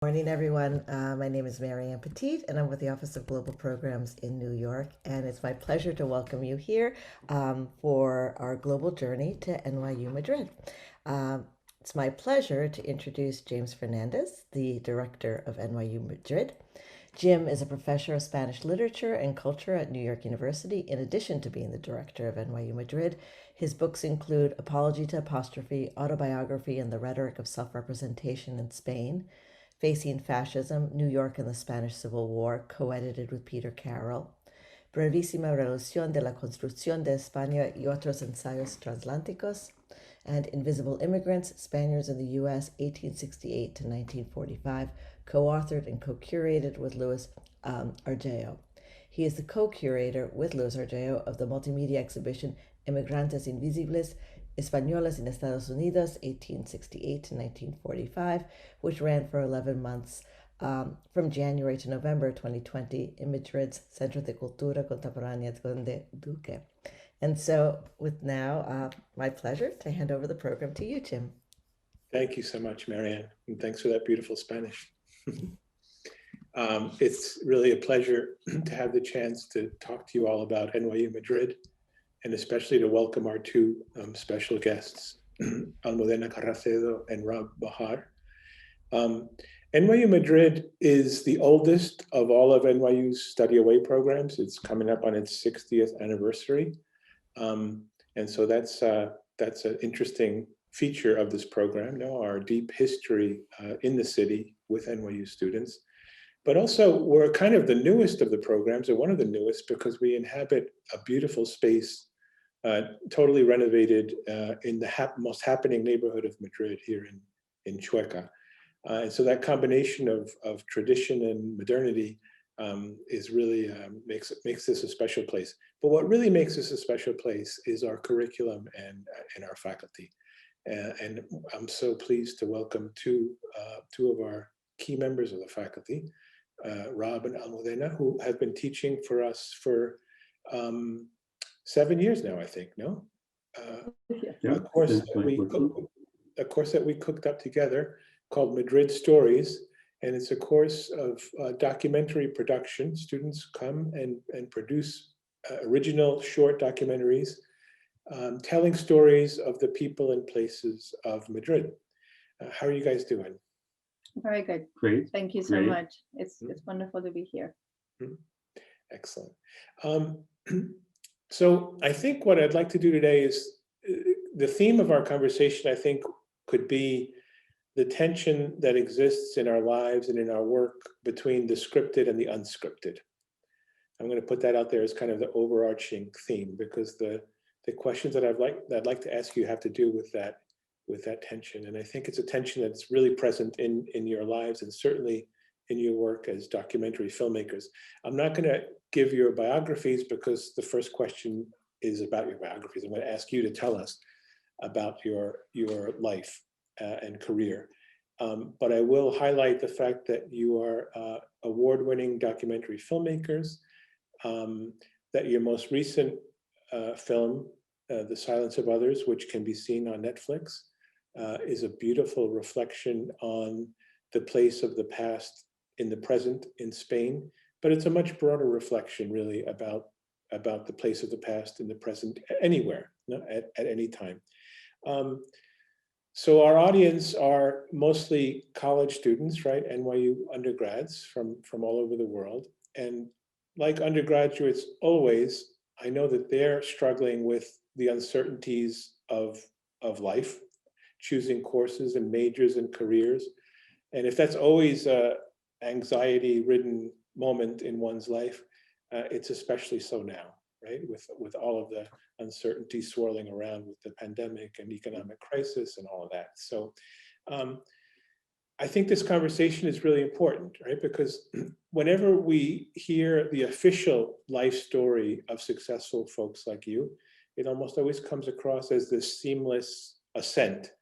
Morning, everyone. My name is Marianne Petit, and I'm with the Office of Global Programs in New York. And it's my pleasure to welcome you here for our global journey to NYU Madrid. It's my pleasure to introduce James Fernandez, the Director of NYU Madrid. Jim is a professor of Spanish literature and culture at New York University, in addition to being the director of NYU Madrid. His books include Apology to Apostrophe, Autobiography, and the Rhetoric of Self-Representation in Spain, Facing Fascism, New York and the Spanish Civil War, co-edited with Peter Carroll, Brevísima Revolución de la Construcción de España y otros ensayos transatlánticos, and Invisible Immigrants, Spaniards in the U.S., 1868 to 1945, co-authored and co-curated with Luis Argeo. He is the co-curator with Luis Argeo of the multimedia exhibition Inmigrantes Invisibles, Españoles en Estados Unidos, 1868 to 1945, which ran for 11 months from January to November 2020 in Madrid's Centro de Cultura Contemporánea Conde Duque. And so with now, my pleasure to hand over the program to you, Jim. Thank you so much, Marianne, and thanks for that beautiful Spanish. It's really a pleasure to have the chance to talk to you all about NYU Madrid, and especially to welcome our two special guests, Almudena Carracedo and Rob Bahar. NYU Madrid is the oldest of all of NYU's study away programs. It's coming up on its 60th anniversary. And so that's an interesting feature of this program, our deep history in the city with NYU students. But also we're kind of the newest of the programs, or one of the newest, because we inhabit a beautiful space, totally renovated in the most happening neighborhood of Madrid here in Chueca. And so that combination of tradition and modernity is really makes this a special place. But what really makes this a special place is our curriculum and our faculty. And I'm so pleased to welcome two of our key members of the faculty, Rob and Almudena, who have been teaching for us for 7 years now, I think. No, a course that we cooked up together called Madrid Stories. And it's a course of documentary production. Students come and produce original short documentaries telling stories of the people and places of Madrid. How are you guys doing? Very good. Great. Thank you so much. It's wonderful to be here. Excellent. So I think what I'd like to do today is the theme of our conversation, I think, could be the tension that exists in our lives and in our work between the scripted and the unscripted. I'm going to put that out there as kind of the overarching theme, because the questions that I'd like to ask you have to do with that tension. And I think it's a tension that's really present in your lives, and certainly in your work as documentary filmmakers. I'm not going to give your biographies, because the first question is about your biographies. I'm going to ask you to tell us about your life and career. But I will highlight the fact that you are award-winning documentary filmmakers, that your most recent film, The Silence of Others, which can be seen on Netflix, is a beautiful reflection on the place of the past in the present in Spain. But it's a much broader reflection, really, about the place of the past in the present anywhere, at any time. So our audience are mostly college students, right? NYU undergrads from all over the world. And like undergraduates always, I know that they're struggling with the uncertainties of life, choosing courses and majors and careers. And if that's always an anxiety-ridden moment in one's life, it's especially so now, right? With all of the uncertainty swirling around with the pandemic and economic crisis and all of that. So I think this conversation is really important, right? Because whenever we hear the official life story of successful folks like you, it almost always comes across as this seamless ascent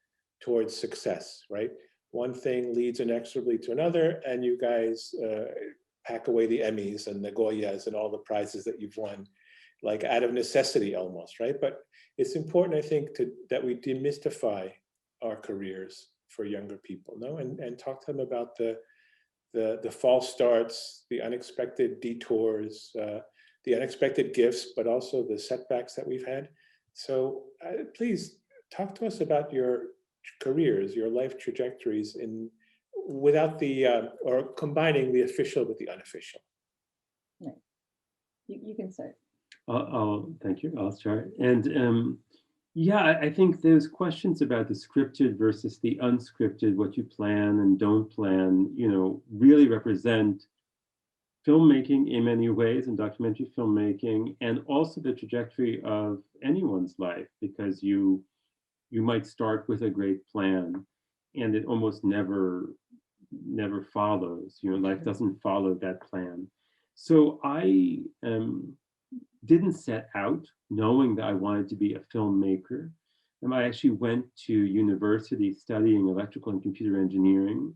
towards success, right? One thing leads inexorably to another, and you guys pack away the Emmys and the Goyas and all the prizes that you've won, like out of necessity almost, right? But it's important, I think, that we demystify our careers for younger people, no? And talk to them about the the false starts, the unexpected detours, the unexpected gifts, but also the setbacks that we've had. So please talk to us about your careers, your life trajectories without the, or combining the official with the unofficial. Right. You can start. Thank you. I'll start. And yeah, I think those questions about the scripted versus the unscripted, what you plan and don't plan, really represent filmmaking in many ways, and documentary filmmaking, and also the trajectory of anyone's life, because you might start with a great plan and it almost never follows. Life doesn't follow that plan. So I didn't set out knowing that I wanted to be a filmmaker. I actually went to university studying electrical and computer engineering.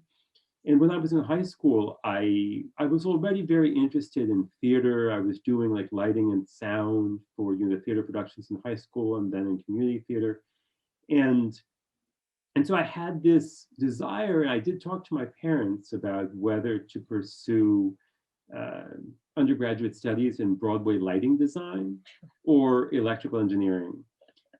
And when I was in high school, I was already very interested in theater. I was doing like lighting and sound for theater productions in high school and then in community theater. And so I had this desire, and I did talk to my parents about whether to pursue undergraduate studies in Broadway lighting design or electrical engineering.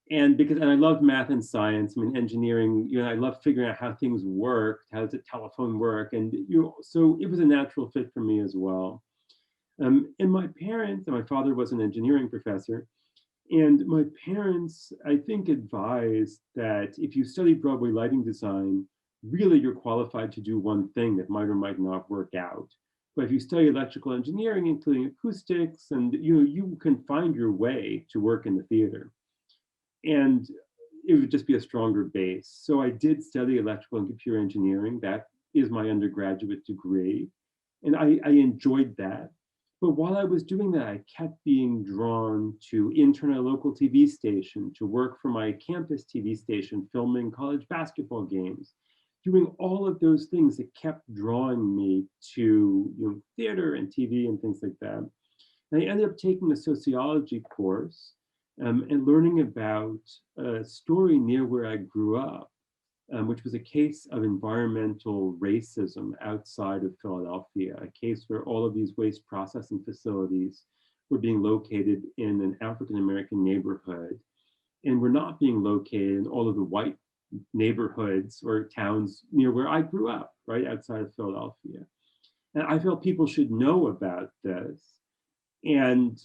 And I loved math and science. Engineering, I love figuring out how things work, how does a telephone work? And so it was a natural fit for me as well. And my parents, and my father was an engineering professor, and my parents, I think, advised that if you study Broadway lighting design, really you're qualified to do one thing that might or might not work out. But if you study electrical engineering, including acoustics, and you can find your way to work in the theater. And it would just be a stronger base. So I did study electrical and computer engineering. That is my undergraduate degree. And I enjoyed that. But while I was doing that, I kept being drawn to intern at a local TV station, to work for my campus TV station, filming college basketball games, doing all of those things that kept drawing me to theater and TV and things like that. And I ended up taking a sociology course and learning about a story near where I grew up, which was a case of environmental racism outside of Philadelphia, a case where all of these waste processing facilities were being located in an African-American neighborhood and were not being located in all of the white neighborhoods or towns near where I grew up, right outside of Philadelphia. And I felt people should know about this. And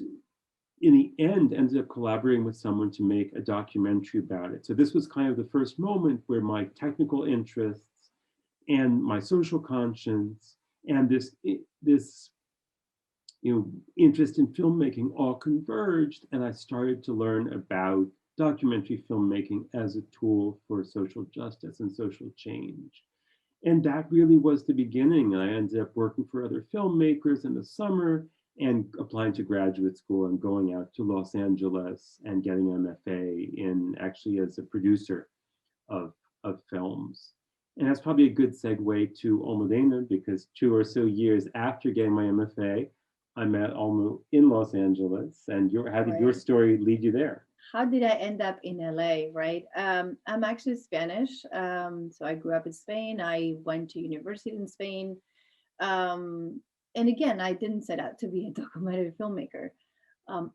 in the end, ended up collaborating with someone to make a documentary about it. So this was kind of the first moment where my technical interests and my social conscience and this interest in filmmaking all converged, and I started to learn about documentary filmmaking as a tool for social justice and social change. And that really was the beginning. And I ended up working for other filmmakers in the summer and applying to graduate school and going out to Los Angeles and getting an MFA in actually as a producer of films. And that's probably a good segue to Almudena, because 2 or so years after getting my MFA, I met Almu in Los Angeles. And how did your story lead you there? How did I end up in LA, right? I'm actually Spanish. So I grew up in Spain. I went to university in Spain. And again, I didn't set out to be a documentary filmmaker.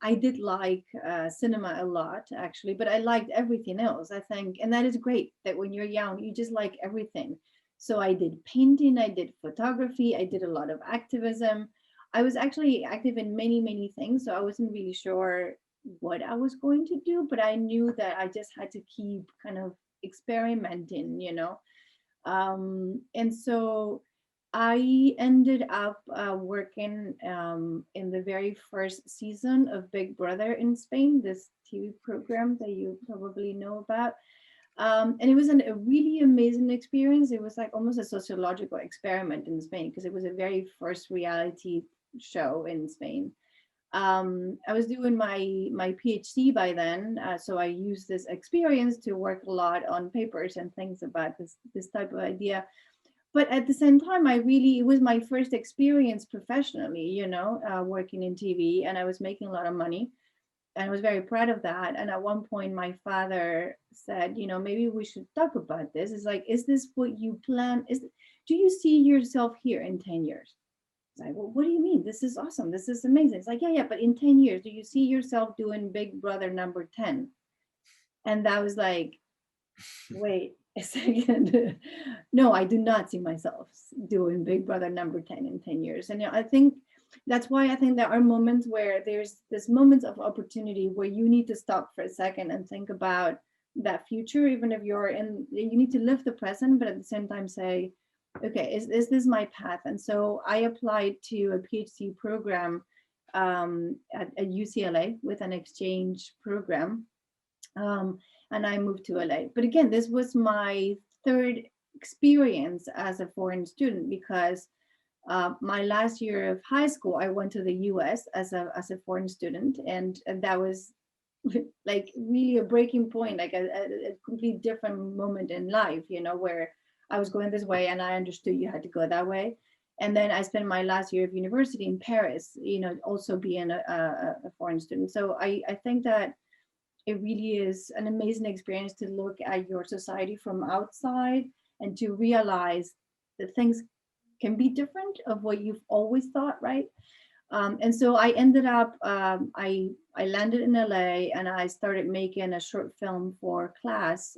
I did like cinema a lot, actually, but I liked everything else, I think. And that is great, that when you're young, you just like everything. So I did painting, I did photography, I did a lot of activism. I was actually active in many, many things. So I wasn't really sure what I was going to do, but I knew that I just had to keep kind of experimenting, And so I ended up working in the very first season of Big Brother in Spain, this TV program that you probably know about. And it was a really amazing experience. It was like almost a sociological experiment in Spain, because it was a very first reality show in Spain. I was doing my PhD by then, so I used this experience to work a lot on papers and things about this type of idea. But at the same time, it was my first experience professionally, working in TV, and I was making a lot of money, and I was very proud of that. And at one point, my father said, maybe we should talk about this. It's like, is this what you plan? do you see yourself here in 10 years? It's like, well, what do you mean? This is awesome. This is amazing. It's like, yeah, but in 10 years, do you see yourself doing Big Brother number 10? And that was like, wait a second. No, I do not see myself doing Big Brother number 10 in 10 years. And I think that's why I think there are moments where there's moments of opportunity where you need to stop for a second and think about that future, even if you need to live the present, but at the same time say, okay, is this my path? And so I applied to a PhD program at UCLA with an exchange program. And I moved to LA. But again, this was my third experience as a foreign student, because my last year of high school, I went to the US as a foreign student. And that was like really a breaking point, like a complete different moment in life, where I was going this way and I understood you had to go that way. And then I spent my last year of university in Paris, also being a foreign student. So I think that it really is an amazing experience to look at your society from outside and to realize that things can be different of what you've always thought, right? And so I ended up, I landed in LA and I started making a short film for class.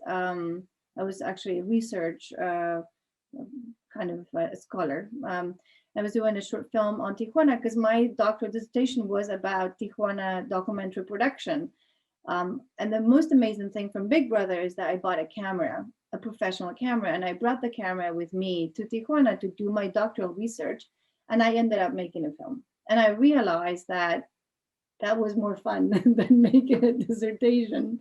I was actually a research kind of a scholar. I was doing a short film on Tijuana because my doctoral dissertation was about Tijuana documentary production. And the most amazing thing from Big Brother is that I bought a camera, a professional camera, and I brought the camera with me to Tijuana to do my doctoral research. And I ended up making a film. And I realized that was more fun than making a dissertation.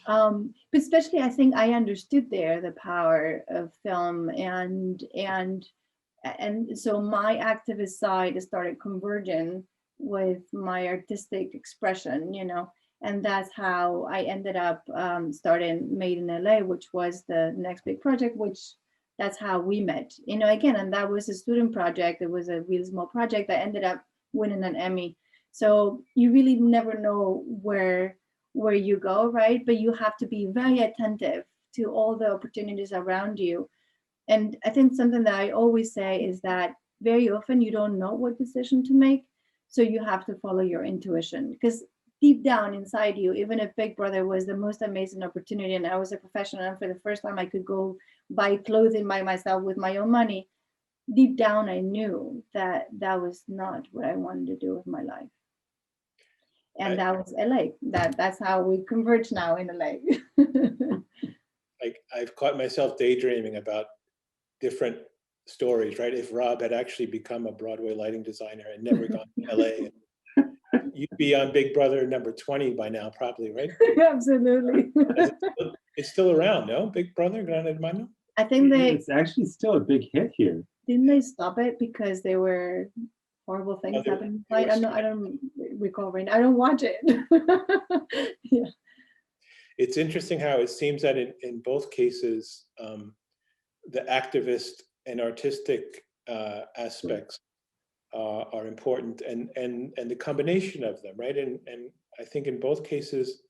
But especially, I think I understood there the power of film, and so my activist side started converging with my artistic expression, and that's how I ended up starting Made in LA, which was the next big project, which that's how we met, again, and that was a student project. It was a really small project that ended up winning an Emmy. So you really never know where you go, right? But you have to be very attentive to all the opportunities around you. And I think something that I always say is that very often you don't know what decision to make. So you have to follow your intuition, because deep down inside you, even if Big Brother was the most amazing opportunity and I was a professional and for the first time I could go buy clothing by myself with my own money, deep down I knew that was not what I wanted to do with my life. And that was LA. That's how we converge now in LA. Like, I've caught myself daydreaming about different stories, right? If Rob had actually become a Broadway lighting designer and never gone to LA, you'd be on Big Brother number 20 by now, probably, right? Absolutely. It's still around, no? Big Brother, Gran Hermano? I think it's actually still a big hit here. Didn't they stop it because there were horrible things happening? I don't recall right now. I don't watch it. Yeah. It's interesting how it seems that in both cases, the activist and artistic aspects are important, and the combination of them, right? And I think in both cases,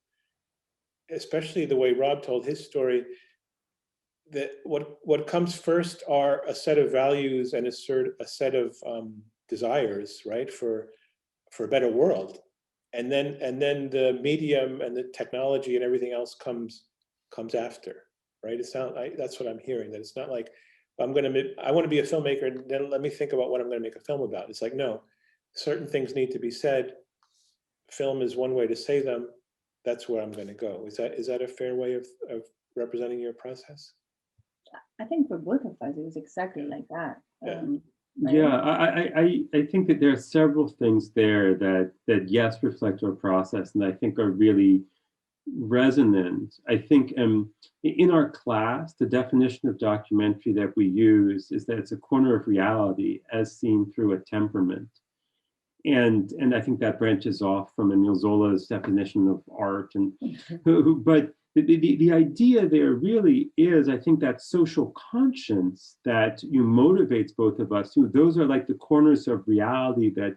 especially the way Rob told his story, that what comes first are a set of values and a set of desires, right, for a better world, and then the medium and the technology and everything else comes after, right? It's not like, that's what I'm hearing, that it's not like I want to be a filmmaker and then let me think about what I'm going to make a film about. It's like, no, certain things need to be said. Film is one way to say them. That's where I'm going to go. Is that a fair way of representing your process? I think for both of us, it was exactly like that. Yeah. I think that there are several things there that yes, reflect our process, and I think are really resonant. I think in our class, the definition of documentary that we use is that it's a corner of reality as seen through a temperament. And I think that branches off from Emile Zola's definition of art. But the idea there really is, I think, that social conscience that motivates both of us. Those are like the corners of reality that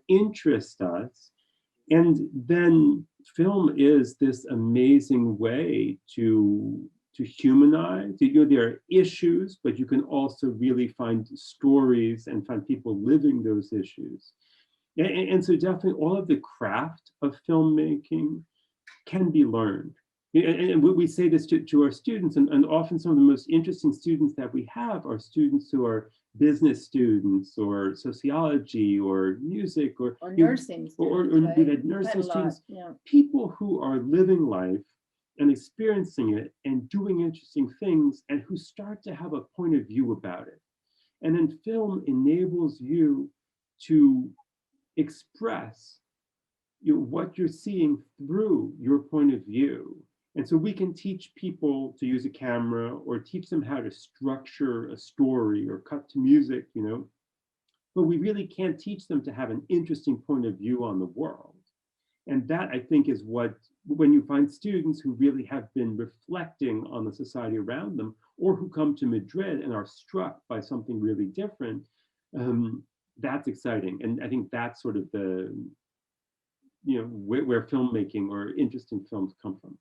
interest us. And then film is this amazing way to to humanize. There are issues, but you can also really find stories and find people living those issues. And so definitely all of the craft of filmmaking can be learned. And we say this to our students, and often some of the most interesting students that we have are students who are business students or sociology or music or nursing students, right? Nursing students, people who are living life and experiencing it and doing interesting things and who start to have a point of view about it. And then film enables you to express what you're seeing through your point of view. And so we can teach people to use a camera or teach them how to structure a story or cut to music, but we really can't teach them to have an interesting point of view on the world. And that, I think, is when you find students who really have been reflecting on the society around them, or who come to Madrid and are struck by something really different, that's exciting. And I think that's sort of the, where filmmaking or interesting films come from.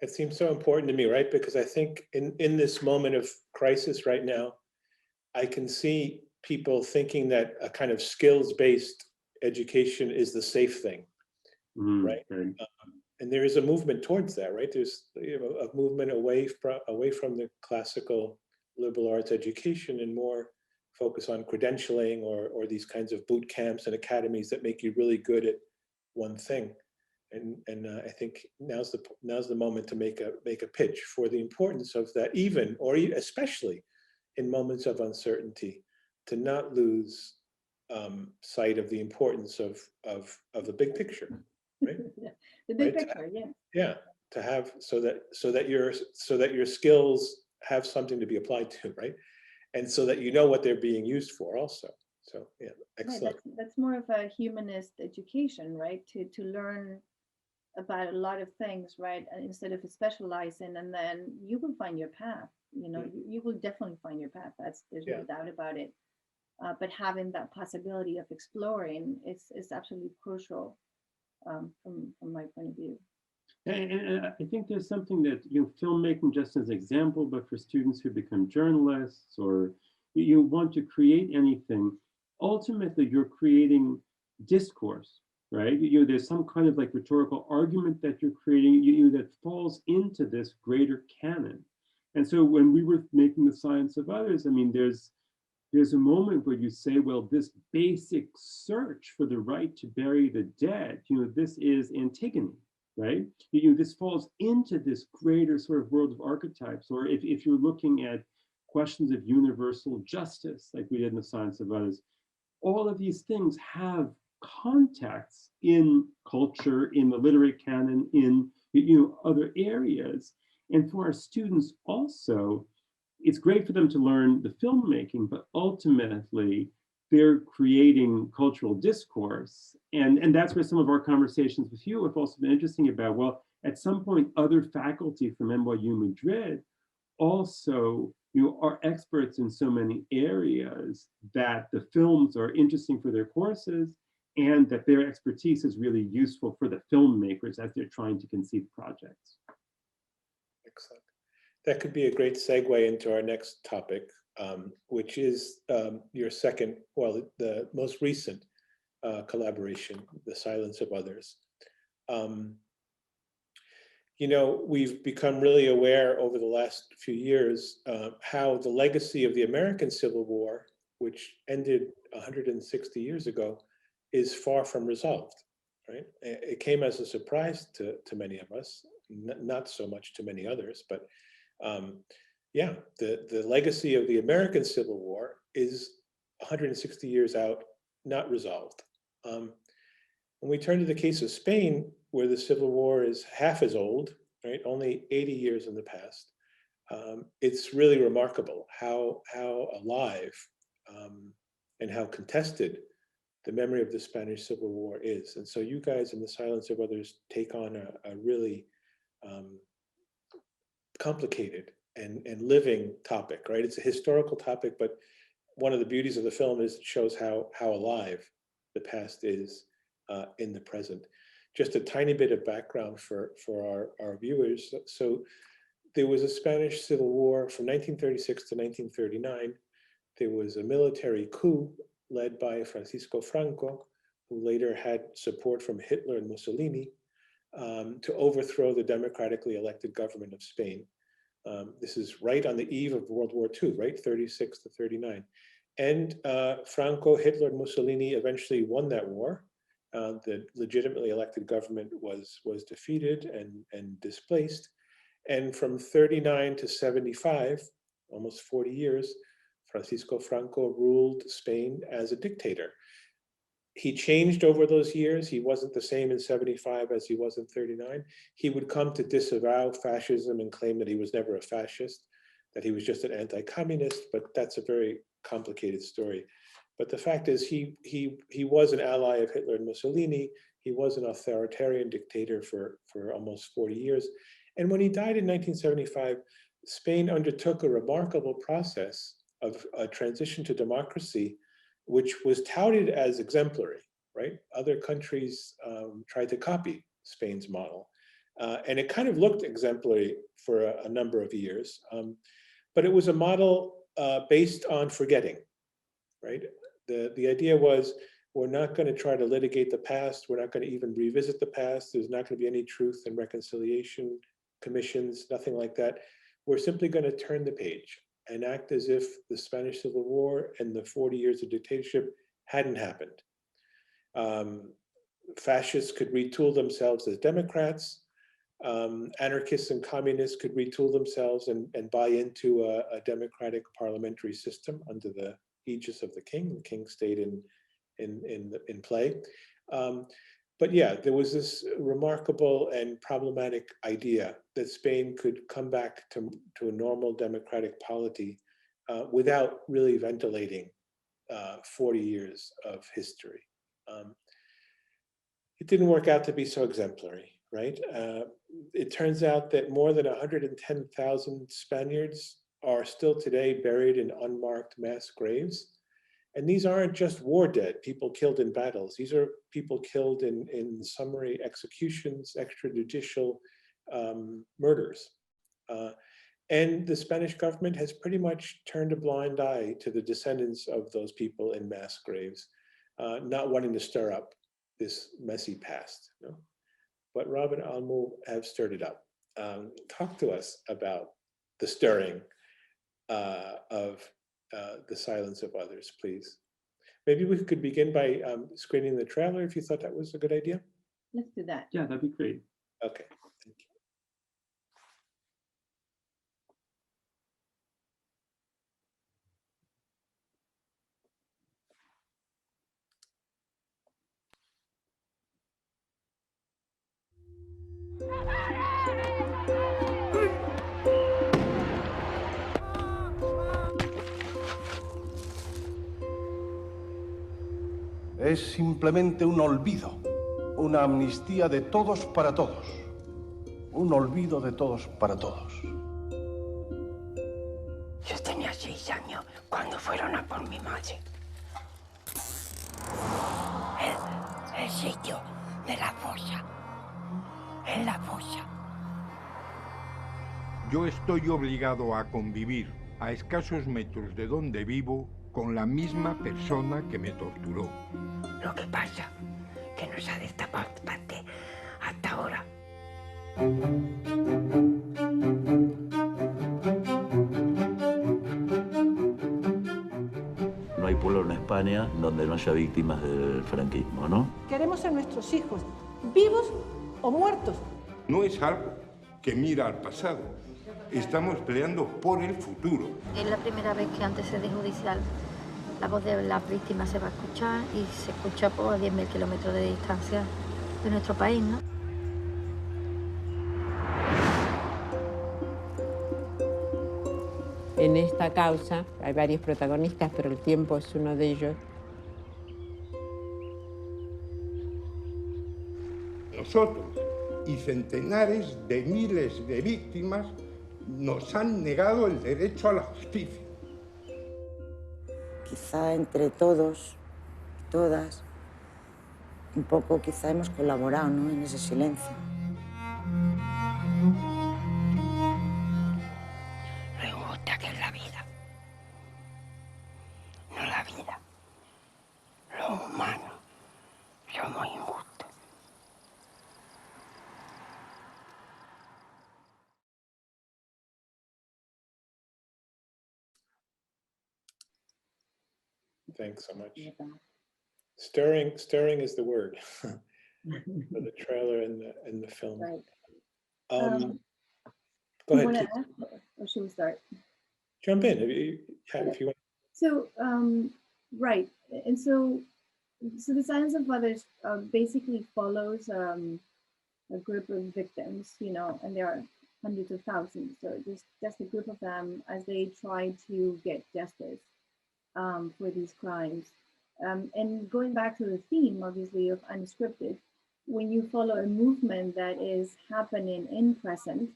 It seems so important to me, right? Because I think in this moment of crisis right now, I can see people thinking that a kind of skills-based education is the safe thing, right? And there is a movement towards that, right? There's a movement away from the classical liberal arts education and more focus on credentialing or these kinds of boot camps and academies that make you really good at one thing. And I think now's the moment to make a pitch for the importance of that, even or especially in moments of uncertainty, to not lose sight of the importance of the big picture, right? The big picture, yeah. To have so that your skills have something to be applied to, right? And so that you know what they're being used for, also. So yeah, excellent. Right, that's more of a humanist education, right? To learn about a lot of things, right? And instead of specializing, and then you will find your path. You will definitely find your path. There's no doubt about it. But having that possibility of exploring is absolutely crucial from my point of view. And I think there's something that, filmmaking, just as an example, but for students who become journalists or you want to create anything, ultimately you're creating discourse, right? There's some kind of like rhetorical argument that you're creating that falls into this greater canon. And so when we were making The Silence of Others, I mean, there's a moment where you say, well, this basic search for the right to bury the dead, this is Antigone, right? This falls into this greater sort of world of archetypes. Or if you're looking at questions of universal justice, like we did in The Silence of Others, all of these things have contexts in culture, in the literary canon, in other areas. And for our students also, it's great for them to learn the filmmaking, but ultimately they're creating cultural discourse. And that's where some of our conversations with you have also been interesting about, well, at some point, other faculty from NYU Madrid also are experts in so many areas that the films are interesting for their courses and that their expertise is really useful for the filmmakers as they're trying to conceive projects. Excellent. That could be a great segue into our next topic, which is your second, well, the most recent collaboration, The Silence of Others. We've become really aware over the last few years how the legacy of the American Civil War, which ended 160 years ago, is far from resolved, right? It came as a surprise to many of us, not so much to many others, but the legacy of the American Civil War is 160 years out, not resolved. When we turn to the case of Spain, where the Civil War is half as old, right, only 80 years in the past, it's really remarkable how alive and how contested the memory of the Spanish Civil War is. And so you guys in The Silence of Others take on a really complicated and living topic, right? It's a historical topic, but one of the beauties of the film is it shows how alive the past is in the present. Just a tiny bit of background for our viewers. So there was a Spanish Civil War from 1936 to 1939. There was a military coup led by Francisco Franco, who later had support from Hitler and Mussolini, to overthrow the democratically elected government of Spain. This is right on the eve of World War II, right? 36 to 39. And Franco, Hitler, and Mussolini eventually won that war. The legitimately elected government was defeated and displaced. And from 39 to 75, almost 40 years, Francisco Franco ruled Spain as a dictator. He changed over those years. He wasn't the same in 75 as he was in 39. He would come to disavow fascism and claim that he was never a fascist, that he was just an anti-communist, but that's a very complicated story. But the fact is he was an ally of Hitler and Mussolini. He was an authoritarian dictator for almost 40 years. And when he died in 1975, Spain undertook a remarkable process of a transition to democracy, which was touted as exemplary, right? Other countries tried to copy Spain's model. And it kind of looked exemplary for a number of years. But it was a model based on forgetting, right? The idea was, we're not going to try to litigate the past. We're not going to even revisit the past. There's not going to be any truth and reconciliation commissions, nothing like that. We're simply going to turn the page and act as if the Spanish Civil War and the 40 years of dictatorship hadn't happened. Fascists could retool themselves as Democrats. Anarchists and communists could retool themselves and buy into a democratic parliamentary system under the aegis of the king. The king stayed in play. But yeah, there was this remarkable and problematic idea that Spain could come back to a normal democratic polity without really ventilating 40 years of history. It didn't work out to be so exemplary, right? It turns out that more than 110,000 Spaniards are still today buried in unmarked mass graves. And these aren't just war dead, people killed in battles. These are people killed in summary executions, extrajudicial murders. And the Spanish government has pretty much turned a blind eye to the descendants of those people in mass graves, not wanting to stir up this messy past. You know? But Rob and Almu have stirred it up. Talk to us about the stirring of the silence of others, please. Maybe we could begin by screening the trailer if you thought that was a good idea. Let's do that. Yeah, that'd be great. Okay, thank you. Es simplemente un olvido, una amnistía de todos para todos, un olvido de todos para todos. Yo tenía 6 años cuando fueron a por mi madre. El sitio de la fosa, en la fosa. Yo estoy obligado a convivir a escasos metros de donde vivo con la misma persona que me torturó. Lo que pasa que no se ha destapado parte hasta ahora. No hay pueblo en España donde no haya víctimas del franquismo, ¿no? Queremos a nuestros hijos, vivos o muertos. No es algo que mira al pasado. Estamos peleando por el futuro. Es la primera vez que ante sede judicial la voz de las víctimas se va a escuchar y se escucha a 10.000 kilómetros de distancia de nuestro país, ¿no? En esta causa hay varios protagonistas, pero el tiempo es uno de ellos. Nosotros y centenares de miles de víctimas nos han negado el derecho a la justicia. Quizá entre todos, todas, un poco quizá hemos colaborado, ¿no?, en ese silencio. Thanks so much. Stirring is the word for the trailer and the film. Right. Go You ahead. want to Please. ask, or should we start? Jump in if you want. So, right, and so the Silence of Others basically follows a group of victims, you know, and there are hundreds of thousands. So just a group of them as they try to get justice for these crimes. And going back to the theme, obviously, of unscripted, when you follow a movement that is happening in present,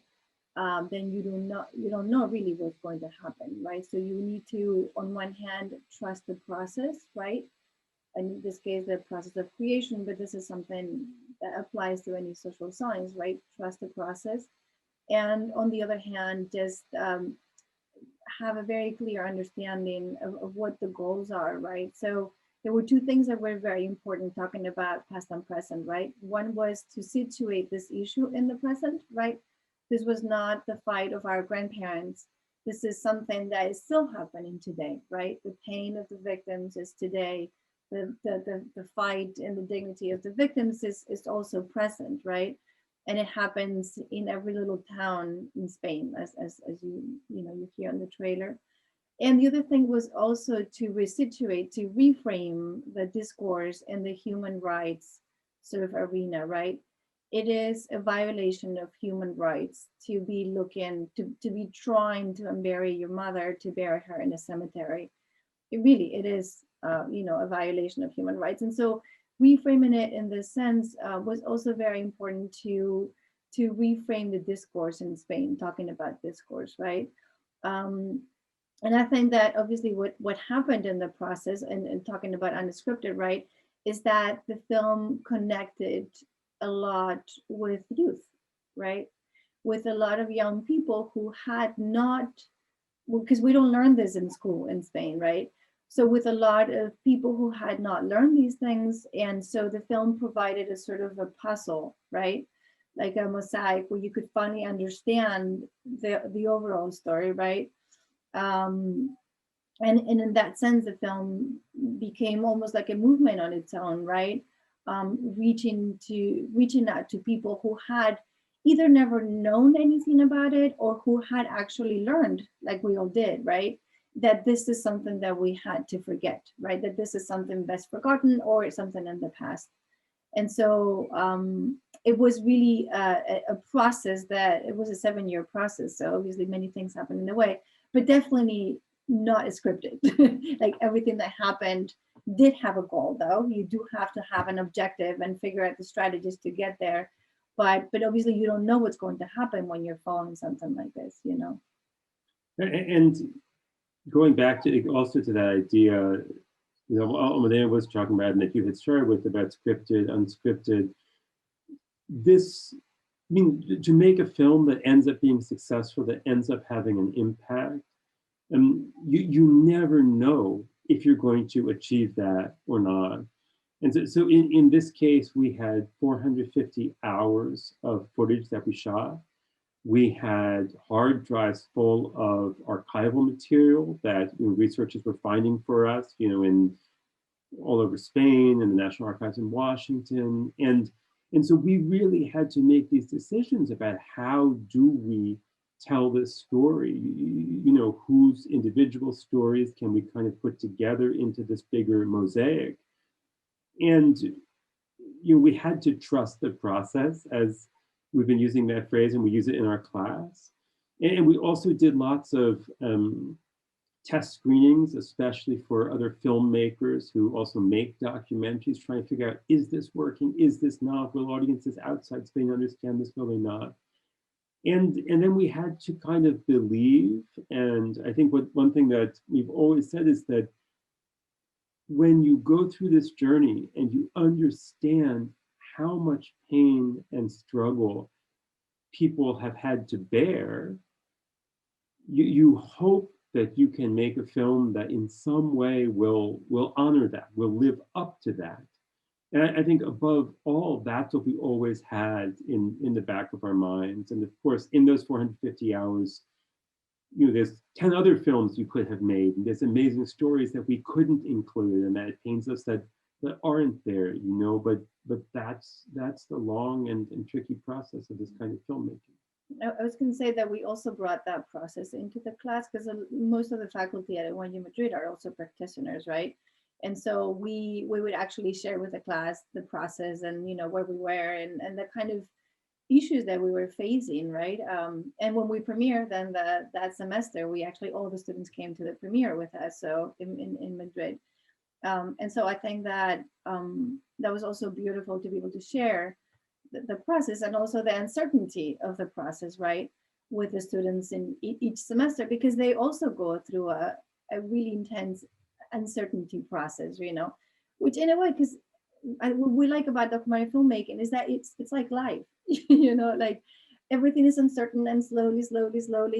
then you don't know really what's going to happen, right? So you need to, on one hand, trust the process, right? And in this case, the process of creation, but this is something that applies to any social science, right? Trust the process. And on the other hand, just have a very clear understanding of what the goals are, right? So there were two things that were very important talking about past and present, right? One was to situate this issue in the present, right? This was not the fight of our grandparents. This is something that is still happening today, right? The pain of the victims is today. The fight and the dignity of the victims is also present, right? And it happens in every little town in Spain, as you hear in the trailer. And the other thing was also to resituate, to reframe the discourse in the human rights sort of arena, right? It is a violation of human rights to be trying to unbury your mother, to bury her in a cemetery. It is, a violation of human rights. And so reframing it in this sense was also very important to reframe the discourse in Spain, talking about discourse, right? And I think that obviously what happened in the process, and talking about unscripted, right, is that the film connected a lot with youth, right? With a lot of young people who had not, because we don't learn this in school in Spain, right? So with a lot of people who had not learned these things, and so the film provided a sort of a puzzle, right? Like a mosaic where you could finally understand the overall story, right? And in that sense, the film became almost like a movement on its own, right? Reaching out to people who had either never known anything about it or who had actually learned, like we all did, right? That this is something that we had to forget, right? That this is something best forgotten or something in the past. And so it was really a process it was a 7-year process. So obviously many things happened in the way, but definitely not scripted. Like everything that happened did have a goal, though. You do have to have an objective and figure out the strategies to get there. But obviously you don't know what's going to happen when you're following something like this, you know? And going back to also to that idea, Almudena was talking about, and that you had started with, about scripted, unscripted. To make a film that ends up being successful, that ends up having an impact, you never know if you're going to achieve that or not. And so in this case, we had 450 hours of footage that we shot. We had hard drives full of archival material that researchers were finding for us, in all over Spain and the National Archives in Washington. And so we really had to make these decisions about how do we tell this story, whose individual stories can we kind of put together into this bigger mosaic. And we had to trust the process, as we've been using that phrase, and we use it in our class. And we also did lots of test screenings, especially for other filmmakers who also make documentaries, trying to figure out, is this working? Is this not? Will audiences outside Spain understand this? Will they not? And then we had to kind of believe. And I think one thing that we've always said is that when you go through this journey and you understand how much pain and struggle people have had to bear, you hope that you can make a film that in some way will honor that, will live up to that. And I think above all, that's what we always had in the back of our minds. And of course, in those 450 hours, there's 10 other films you could have made, and there's amazing stories that we couldn't include, and that pains us that aren't there, but that's the long and tricky process of this kind of filmmaking. I was going to say that we also brought that process into the class, because most of the faculty at NYU Madrid are also practitioners, right? And so we would actually share with the class the process and where we were and the kind of issues that we were facing, right? And when we premiered, then that semester, we actually, all the students came to the premiere with us, so in Madrid. And so I think that that was also beautiful to be able to share the process and also the uncertainty of the process, right, with the students in each semester, because they also go through a really intense uncertainty process, which in a way, because what we like about documentary filmmaking is that it's like life, like everything is uncertain, and slowly,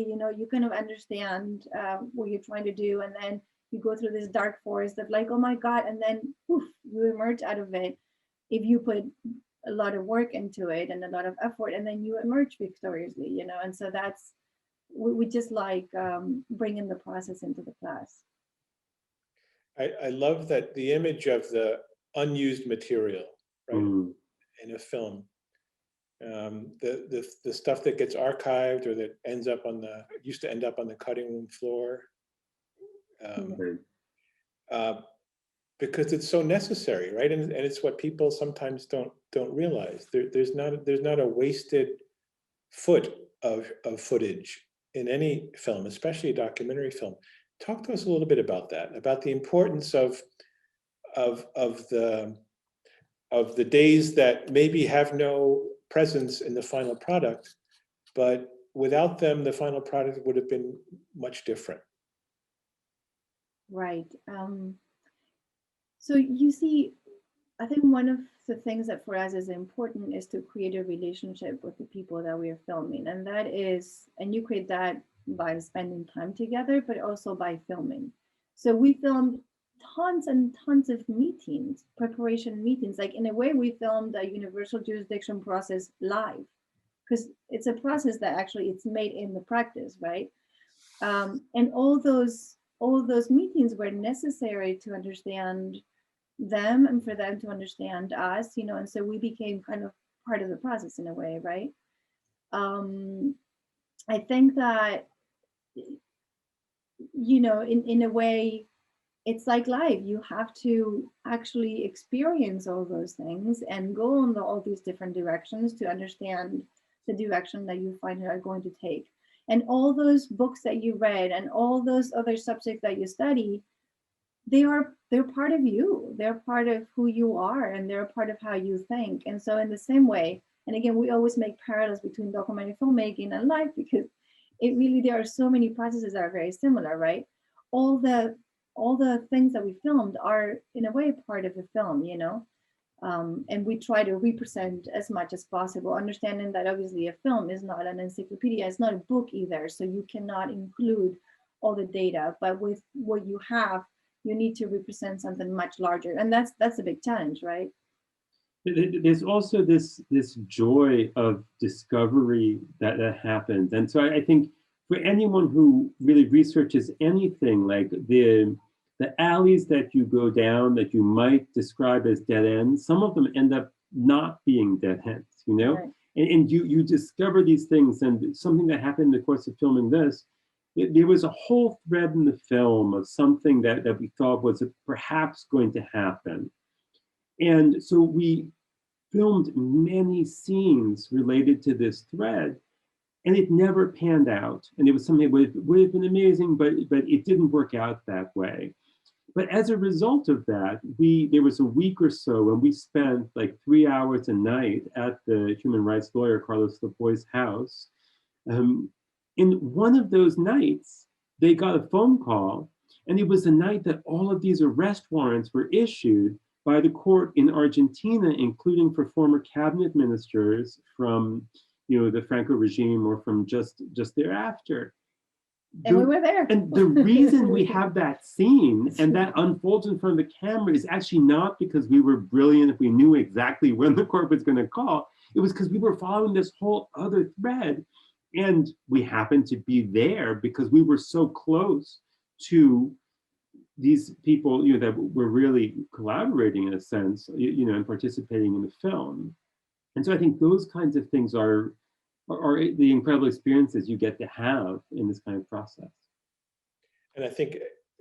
you kind of understand what you're trying to do, and then you go through this dark forest of like, oh my God, and then poof, you emerge out of it if you put a lot of work into it and a lot of effort, and then you emerge victoriously, and so that's, we just like bringing the process into the class. I love that the image of the unused material, right, in a film, the stuff that gets archived or that used to end up on the cutting room floor, because it's so necessary, right? And it's what people sometimes don't realize. There's not a wasted foot of footage in any film, especially a documentary film. Talk to us a little bit about that, about the importance of the days that maybe have no presence in the final product, but without them, the final product would have been much different. Right. So you see, I think one of the things that for us is important is to create a relationship with the people that we are filming. And that is, and you create that by spending time together, but also by filming. So we filmed tons and tons of meetings, preparation meetings. Like in a way, we filmed a universal jurisdiction process live, because it's a process that actually it's made in the practice, right? And all those meetings were necessary to understand them and for them to understand us, and so we became kind of part of the process in a way, right? I think that, in a way, it's like life. You have to actually experience all those things and go on all these different directions to understand the direction that you find are going to take. And all those books that you read and all those other subjects that you study, they're part of you. They're part of who you are, and they're part of how you think. And so in the same way, and again, we always make parallels between documentary filmmaking and life, because there are so many processes that are very similar, right? All the things that we filmed are in a way part of the film, and we try to represent as much as possible, understanding that obviously a film is not an encyclopedia, it's not a book either, so you cannot include all the data, but with what you have, you need to represent something much larger, and that's a big challenge, right? There's also this joy of discovery that happens, and so I think for anyone who really researches anything, like the alleys that you go down that you might describe as dead ends, some of them end up not being dead ends, Right. And you discover these things. And something that happened in the course of filming this, there was a whole thread in the film of something that we thought was perhaps going to happen. And so we filmed many scenes related to this thread, and it never panned out. And it was something that would have been amazing, but it didn't work out that way. But as a result of that, there was a week or so when we spent like 3 hours a night at the human rights lawyer Carlos Lapoy's house. In one of those nights, they got a phone call, and it was the night that all of these arrest warrants were issued by the court in Argentina, including for former cabinet ministers from the Franco regime or from just thereafter. And we were there. And the reason we have that scene and that unfolds in front of the camera is actually not because we were brilliant, we knew exactly when the court was going to call. It was because we were following this whole other thread. And we happened to be there because we were so close to these people, that were really collaborating in a sense, and participating in the film. And so I think those kinds of things are the incredible experiences you get to have in this kind of process. And I think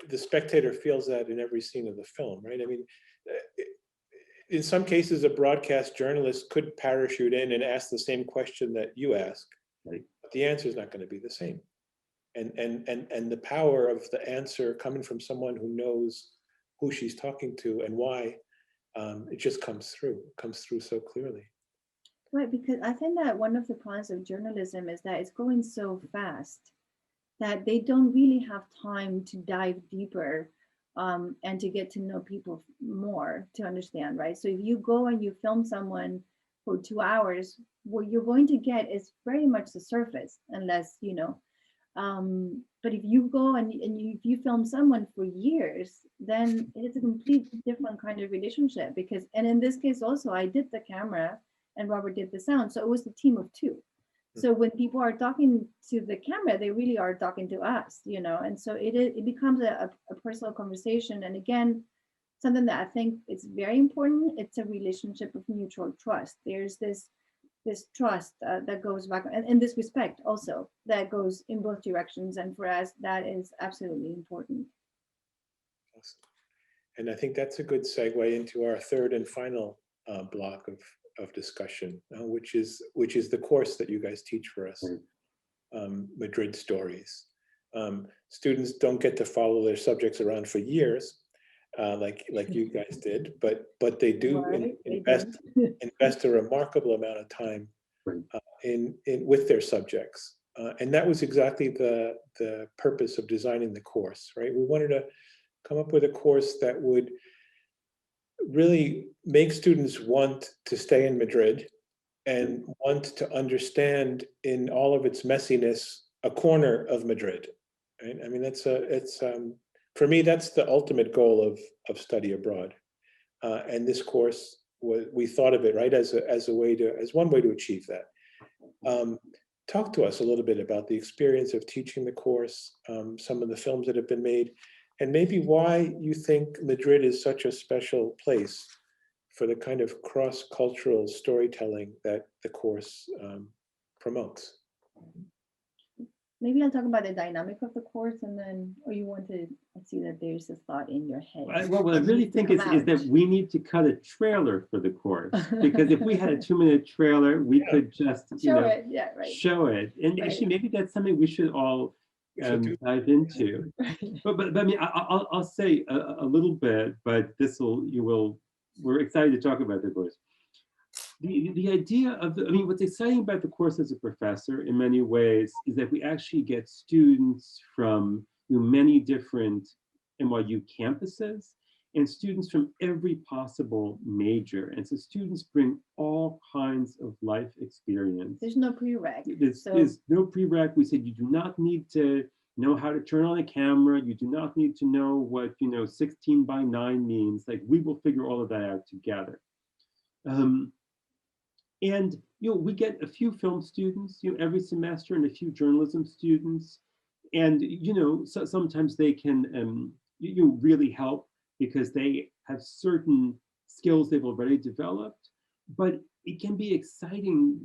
the spectator feels that in every scene of the film, right? I mean, in some cases, a broadcast journalist could parachute in and ask the same question that you ask, right, but the answer is not going to be the same. And the power of the answer coming from someone who knows who she's talking to and why, it just comes through so clearly. Right, because I think that one of the problems of journalism is that it's going so fast that they don't really have time to dive deeper and to get to know people more, to understand, right? So if you go and you film someone for 2 hours, what you're going to get is very much the surface, unless, but if you go and if you film someone for years, then it's a completely different kind of relationship and in this case also, I did the camera and Robert did the sound. So it was a team of two. So when people are talking to the camera, they really are talking to us, and so it becomes a personal conversation. And again, something that I think is very important, it's a relationship of mutual trust. There's this trust that goes back, and this respect also that goes in both directions. And for us, that is absolutely important. Awesome. And I think that's a good segue into our third and final block of discussion, which is the course that you guys teach for us, Madrid Stories. Students don't get to follow their subjects around for years, like you guys did, but they do invest a remarkable amount of time in with their subjects, and that was exactly the purpose of designing the course, right? We wanted to come up with a course that would really make students want to stay in Madrid and want to understand in all of its messiness a corner of Madrid, right? I mean, for me, that's the ultimate goal of study abroad. And this course, we thought of it, right, as one way to achieve that. Talk to us a little bit about the experience of teaching the course, some of the films that have been made, and maybe why you think Madrid is such a special place for the kind of cross-cultural storytelling that the course promotes. Maybe I'll talk about the dynamic of the course, and then, or you want to see that there's a thought in your head. Well, what I really think is that we need to cut a trailer for the course, because if we had a 2-minute trailer, we could just show it. And actually, maybe that's something we should all dive into. But I mean, I'll say a little bit, but we're excited to talk about the course. The idea of what's exciting about the course as a professor in many ways is that we actually get students from many different NYU campuses and students from every possible major. And so students bring all kinds of life experience. There's no prereq. There's no prereq. We said you do not need to know how to turn on a camera. You do not need to know what 16:9 means. Like, we will figure all of that out together. And we get a few film students every semester and a few journalism students, and so sometimes they can really help because they have certain skills they've already developed. But it can be exciting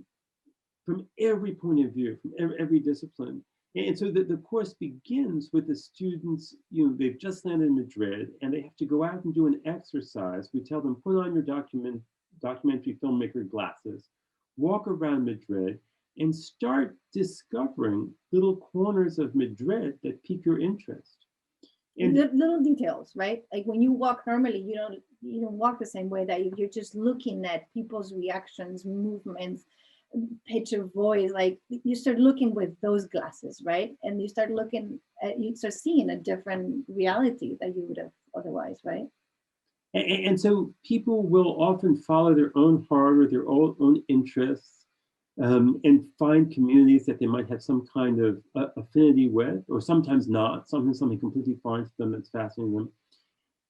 from every point of view, from every discipline. And so the course begins with the students, they've just landed in Madrid and they have to go out and do an exercise. We tell them, put on your documentary filmmaker glasses, walk around Madrid, and start discovering little corners of Madrid that pique your interest. And little details, right? Like when you walk normally, you don't walk the same way, that you're just looking at people's reactions, movements, pitch of voice. Like you start looking with those glasses, right? And you start seeing a different reality that you would have otherwise, right? And so people will often follow their own heart or their own interests, and find communities that they might have some kind of affinity with, or sometimes not, something completely foreign to them that's fascinating them.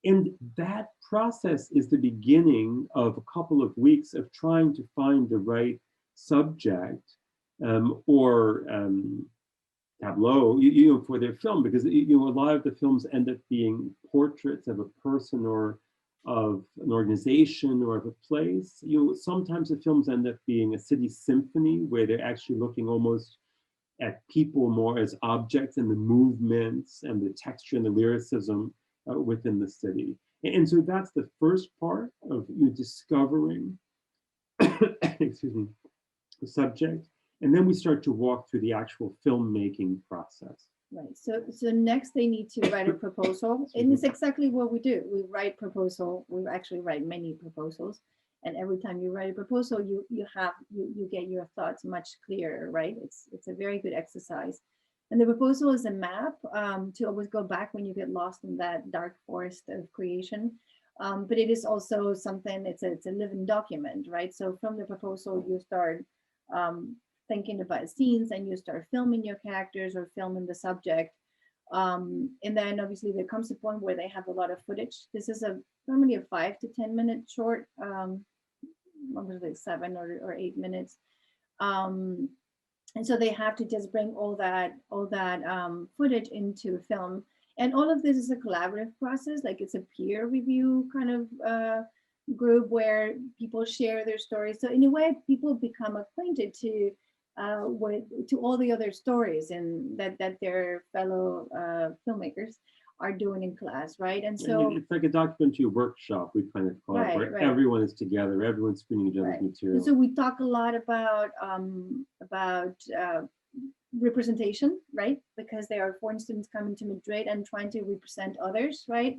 And that process is the beginning of a couple of weeks of trying to find the right subject or tableau, for their film, because a lot of the films end up being portraits of a person or of an organization or of a place. Sometimes the films end up being a city symphony where they're actually looking almost at people more as objects and the movements and the texture and the lyricism within the city. And so that's the first part of discovering, excuse me, the subject. And then we start to walk through the actual filmmaking process. Right. So next they need to write a proposal, and it's exactly what we do. We write proposal. We actually write many proposals, and every time you write a proposal, you get your thoughts much clearer. Right. It's a very good exercise, and the proposal is a map to always go back when you get lost in that dark forest of creation. But it is also something. It's a living document, right? So from the proposal, you start thinking about scenes, and you start filming your characters or filming the subject. And then obviously there comes a point where they have a lot of footage. This is normally a 5 to 10 minute short, like 7 or 8 minutes. And so they have to just bring all that footage into film. And all of this is a collaborative process, like it's a peer review kind of group where people share their stories. So in a way, people become acquainted to all the other stories and that their fellow filmmakers are doing in class, right? And so it's like a documentary workshop, we kind of call it, where everyone is together, everyone's screening each other's material. And so we talk a lot about representation, right? Because there are foreign students coming to Madrid and trying to represent others, right?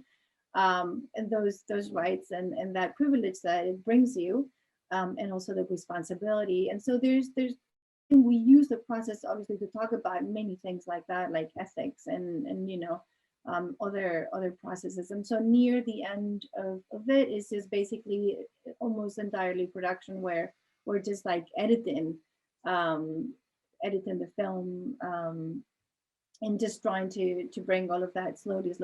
And those rights and that privilege that it brings you, and also the responsibility. And so we use the process obviously to talk about many things like that, like ethics and other processes. And so near the end of it is just basically almost entirely production where we're just like editing the film, and just trying to bring all of that slowly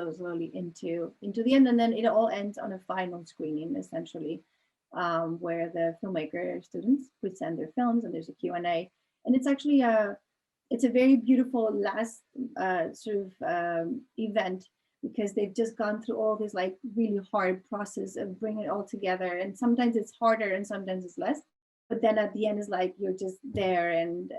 into the end. And then it all ends on a final screening, essentially, where the filmmaker students present their films, and there's a Q&A. And it's actually it's a very beautiful last event, because they've just gone through all this like really hard process of bringing it all together. And sometimes it's harder and sometimes it's less. But then at the end is like you're just there, and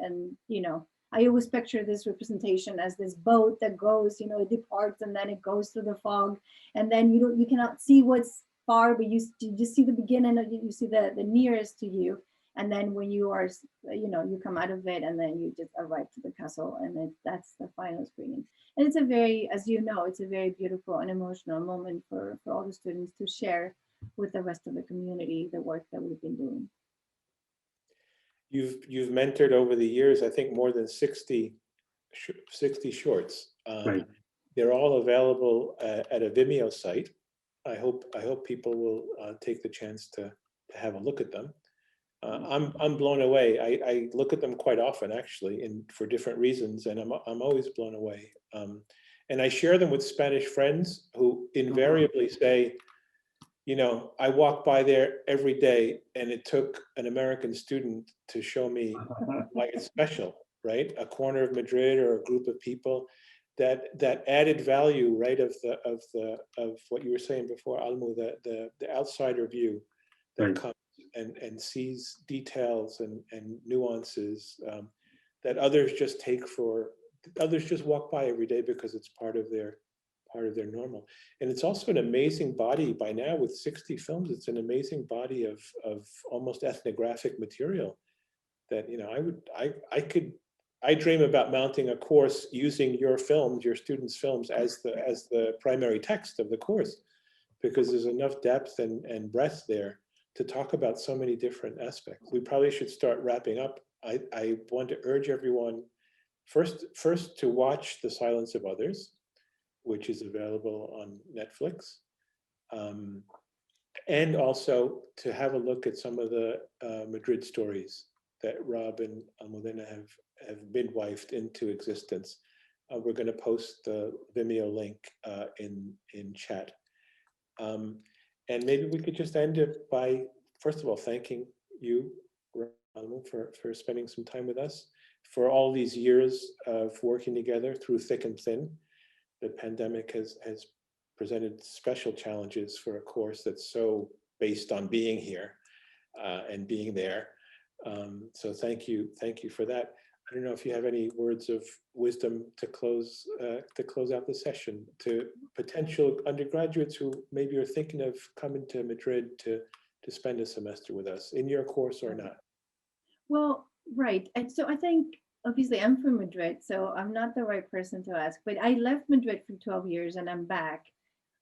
I always picture this representation as this boat that goes, it departs and then it goes through the fog, and then you cannot see what's far, but you just see the beginning, you see the nearest to you, and then when you are, you come out of it, and then you just arrive to the castle, and that's the final screening. And it's a very, as you know, it's a very beautiful and emotional moment for all the students to share with the rest of the community the work that we've been doing. You've mentored over the years, I think, more than 60 shorts. Right. They're all available at a Vimeo site. I hope people will take the chance to have a look at them. I'm blown away. I look at them quite often, actually, for different reasons, and I'm always blown away. And I share them with Spanish friends who invariably say, I walk by there every day, and it took an American student to show me why it's special, right? A corner of Madrid or a group of people, that added value, right, of what you were saying before, Almu, the outsider view that comes and sees details and nuances that others just walk by every day because it's part of their normal. And it's also an amazing body by now with 60 films. It's an amazing body of almost ethnographic material that, I dream about mounting a course using your students' films as the primary text of the course, because there's enough depth and breadth there to talk about so many different aspects. We probably should start wrapping up. I want to urge everyone first to watch The Silence of Others, which is available on Netflix, and also to have a look at some of the Madrid stories that Rob and Almudena have midwifed into existence. We're going to post the Vimeo link in chat. And maybe we could just end it by, first of all, thanking you, Almu, for spending some time with us. for all these years of working together through thick and thin. The pandemic has presented special challenges for a course that's so based on being here and being there. So thank you for that. I don't know if you have any words of wisdom to close out the session to potential undergraduates who maybe are thinking of coming to Madrid to spend a semester with us in your course or not. Well, right. And so I think, obviously, I'm from Madrid, so I'm not the right person to ask, but I left Madrid for 12 years and I'm back.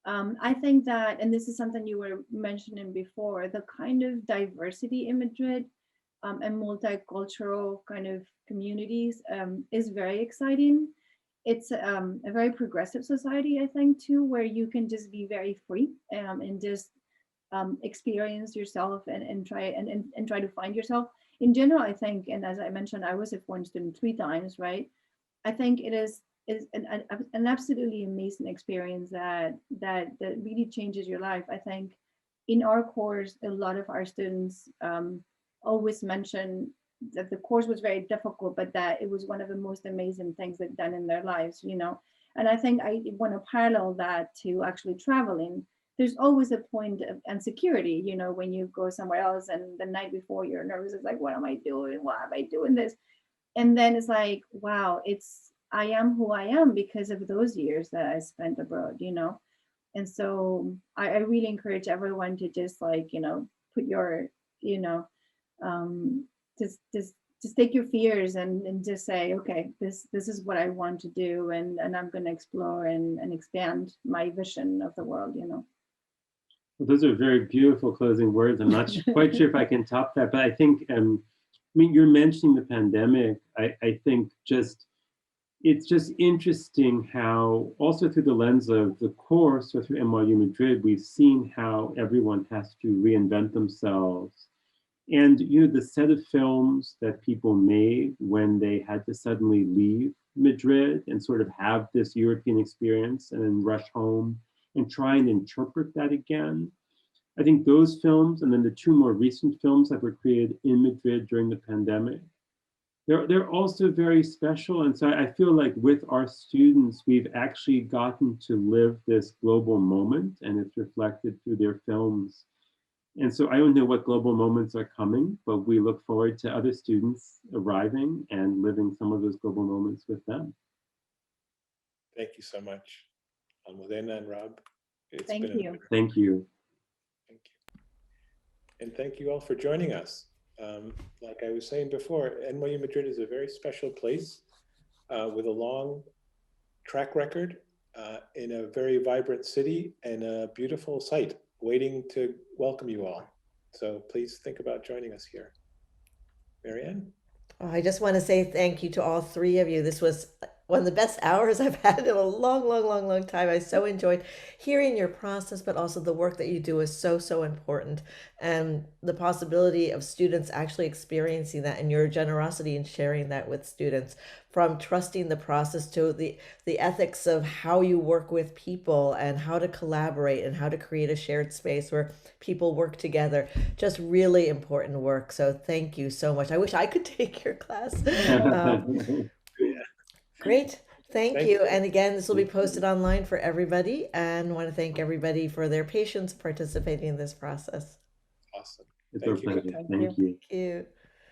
I think that, and this is something you were mentioning before, the kind of diversity in Madrid and multicultural kind of communities is very exciting. It's a very progressive society, I think, too, where you can just be very free and just experience yourself and try to find yourself. In general, I think, and as I mentioned, I was a foreign student 3 times, right? I think it is an absolutely amazing experience that really changes your life. I think in our course, a lot of our students always mention that the course was very difficult, but that it was one of the most amazing things they've done in their lives, you know? And I think I want to parallel that to actually traveling. There's always a point of insecurity, you know, when you go somewhere else and the night before you're nervous. It's like, what am I doing? Why am I doing this? And then it's like, wow, I am who I am because of those years that I spent abroad, you know? And so I really encourage everyone to just like, you know, put your, you know, just take your fears and just say, okay, this is what I want to do. And I'm going to explore and expand my vision of the world, you know? Well, those are very beautiful closing words. I'm not quite sure if I can top that, but I think, I mean, you're mentioning the pandemic. I think it's just interesting how also through the lens of the course or through NYU Madrid, we've seen how everyone has to reinvent themselves. And, you know, the set of films that people made when they had to suddenly leave Madrid and sort of have this European experience and then rush home and try and interpret that again. I think those films, and then the 2 more recent films that were created in Madrid during the pandemic, they're also very special. And so I feel like with our students, we've actually gotten to live this global moment, and it's reflected through their films. And so I don't know what global moments are coming, but we look forward to other students arriving and living some of those global moments with them. Thank you so much, Almudena and Rob. Thank you. Thank you. Thank you. And thank you all for joining us. Like I was saying before, NYU Madrid is a very special place with a long track record in a very vibrant city and a beautiful site waiting to welcome you all. So please think about joining us here. Marianne? Oh, I just want to say thank you to all 3 of you. This was one of the best hours I've had in a long time. I so enjoyed hearing your process, but also the work that you do is so important. And the possibility of students actually experiencing that and your generosity in sharing that with students, from trusting the process to the ethics of how you work with people and how to collaborate and how to create a shared space where people work together. Just really important work. So thank you so much. I wish I could take your class. Great. Thank you. And again, this will be posted online for everybody, and I want to thank everybody for their patience participating in this process. Awesome. It's our pleasure. Thank you. Thank you.